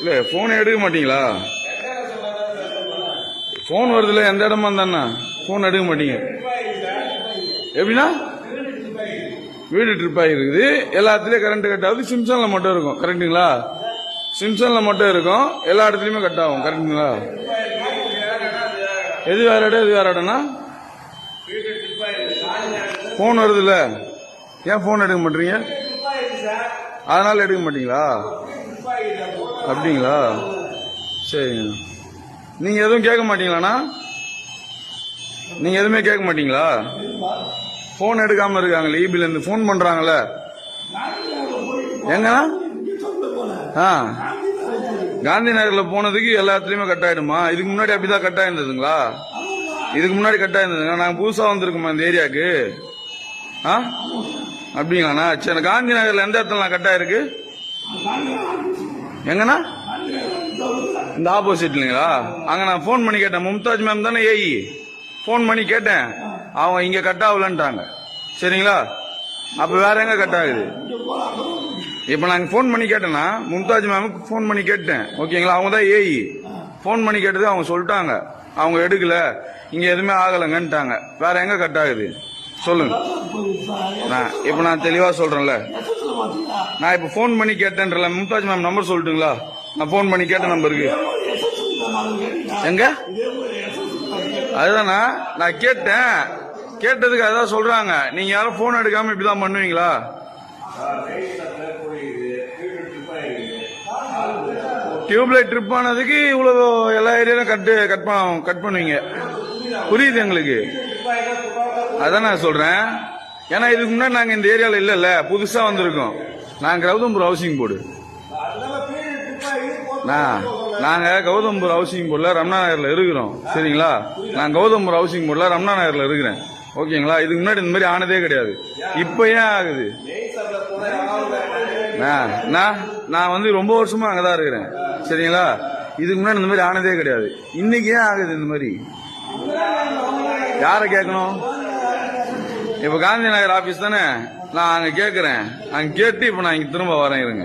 இல்ல போன் எடுக்க மாட்டீங்களா? போன் வருதுல எந்த இடமா இருந்தா போன் எடுக்க மாட்டீங்க. எப்படின்னா வீடு ட்ரிப் ஆகிருக்குது, எல்லாத்துலயும் கரண்ட் கட் ஆகுது, சிம்சன்ல மட்டும் இருக்கும். கரெக்டுங்களா? சிம்சன்ல மட்டும் இருக்கும், எல்லா இடத்துலயுமே கட் ஆகும். கரெக்டுங்களா? எது வேற இடம் எது வேற இடம்னா போன் வருதுல்ல, ஏன் போன் எடுக்க மாட்டீங்க? அதனால எடுக்க மாட்டீங்களா? அப்படிங்களா? சரிங்க. நீங்க எதுவும் கேட்க மாட்டீங்களாண்ணா? நீங்க எதுவுமே கேட்க மாட்டீங்களா? போன் எடுக்காம இருக்காங்களே, ஈபில இருந்து போன் பண்றாங்கல்ல. எங்க காந்தி நகர்ல போனதுக்கு எல்லாத்துலயுமே கட் ஆயிடுமா? இதுக்கு முன்னாடி அப்படிதான் கட் ஆயிருந்ததுங்களா? இதுக்கு முன்னாடி கட் ஆயிருந்ததுங்க. நாங்க புதுசா வந்திருக்கோமா இந்த ஏரியாவுக்கு? அப்படிங்களாண்ணா? சரி, காந்தி நகர்ல எந்த இடத்துல கட் ஆயிருக்கு? எங்கண்ணா? இந்த ஆப்போசிட்லீங்களா? அங்க நான் போன் பண்ணி கேட்டேன். மும்தாஜ் மேம் தானே ஏஇ? போன் பண்ணி கேட்டேன், அவங்க இங்க கட் ஆகலன்ட்டாங்க. சரிங்களா? அப்ப வேற எங்க கட் ஆகுது? இப்ப நாங்க போன் பண்ணி கேட்டேன்னா, மும்தாஜ் மேமுக்கு போன் பண்ணி கேட்டேன். ஓகேங்களா? அவங்க தான் ஏஇ. போன் பண்ணி கேட்டது அவங்க சொல்லிட்டாங்க, அவங்க எடுக்கல, இங்க எதுவுமே ஆகலங்கன்ட்டாங்க. வேற எங்க கட் ஆகுது சொல்லுங்க. இப்ப நான் தெளிவா சொல்றேன்ல, நான் இப்ப போன் பண்ணி கேட்டேன்றல. மும்தாஜ் மேம் நம்பர் சொல்லட்டுங்களா? நான் போன் பண்ணி கேட்ட நம்பருக்கு எங்க? அதுதானா நான் கேட்டேன். கேட்டதுக்கு அதான் சொல்றாங்க, நீங்க யாரும் போன் எடுக்காம இப்படிதான் பண்ணுவீங்களா? டியூப்லைட் ட்ரிப் ஆனதுக்கு இவ்வளவு எல்லா ஏரியாலும் கட் பண்ணுவீங்க. புரியுது எங்களுக்கு. அதான் நான் சொல்றேன். ஏன்னா இதுக்கு முன்னாடி நாங்க இந்த ஏரியால இல்ல, புதுசா வந்திருக்கோம். நாங்க கௌதம்பூர் ஹவுசிங் போர்டு. நாங்க கௌதம்பூர் ஹவுசிங் போர்டுல ரமணா நகர்ல இருக்கிறோம். சரிங்களா? நான் கௌதம்பூர் ஹவுசிங் போர்டுல ரமணா நகர்ல இருக்கிறேன். ஓகேங்களா? இதுக்கு முன்னாடி இந்த மாதிரி ஆனதே கிடையாது. இப்ப ஏன் ஆகுது? நான் வந்து ரொம்ப வருஷமா அங்கதான் இருக்கிறேன். சரிங்களா? இதுக்கு முன்னாடி இந்த மாதிரி ஆனதே கிடையாது. இன்னைக்கு ஏன் ஆகுது இந்த மாதிரி? யார கேட்கணும்? இப்ப காந்தி நகர் ஆபீஸ் தானே, நான் அங்க கேட்கிறேன். அங்க கேட்டு இப்ப நான் இங்க திரும்ப வரேன். இருங்க.